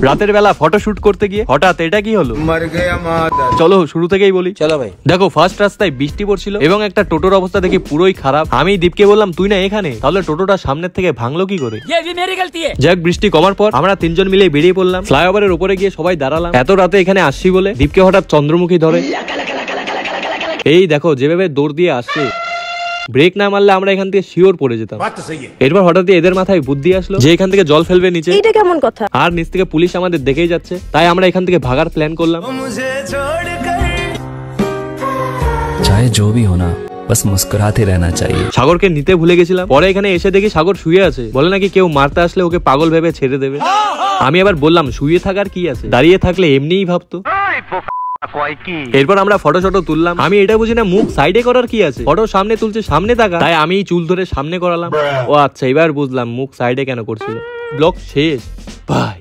রাতের বেলা ফটোশুট করতে গিয়ে হঠাৎ এটা কি হলো? চলো শুরু থেকেই বলি। চলো ভাই। দেখো ফার্স্ট রাস্তায় বৃষ্টি পড়ছিল এবং একটা টোটোর অবস্থা দেখে পুরোই খারাপ। আমি দীপকে বললাম তুই না এখানে, তাহলে টোটোটা সামনের থেকে ভাঙলো কি করে? যাক বৃষ্টি কমার পর আমরা তিনজন মিলে বেরিয়ে পড়লাম। ফ্লাইওভারের উপরে গিয়ে সবাই দাঁড়ালাম। এত রাতে এখানে আসছি বলে দীপকে হঠাৎ চন্দ্রমুখী ধরে। এই দেখো যেভাবে দৌড় দিয়ে আসছে, ব্রেক না মারলে আমরা এখান থেকে শিওর পড়ে যেতাম। এরপর হঠাৎ এদের মাথায় বুদ্ধি আসলো যে এখান থেকে জল ফেলবে নিচে। এটা কেমন কথা? আর নিচ থেকে পুলিশ আমাদের দেখেই যাচ্ছে, তাই আমরা এখান থেকে ভাগার প্ল্যান করলাম। চাহে जो भी हो ना, बस मुस्कुराते रहना चाहिए। সাগরকে নিতে ভুলে গেছিলাম। পরে এখানে এসে দেখি সাগর শুয়ে আছে। বলে নাকি কেউ মারতে আসলে ওকে পাগল ভেবে ছেড়ে দেবে। আমি আবার বললাম শুয়ে থাকার কি আছে, দাঁড়িয়ে থাকলে এমনিই ভাবতো। এরপর আমরা ফটো শটো তুললাম। আমি এটা বুঝি না মুখ সাইডে করার কি আছে, ফটো সামনে তুলছে সামনে তাকা, তাই আমি চুল ধরে সামনে করালাম। ও আচ্ছা এবার বুঝলাম মুখ সাইডে কেন করছিল। ব্লগ শেষ ভাই।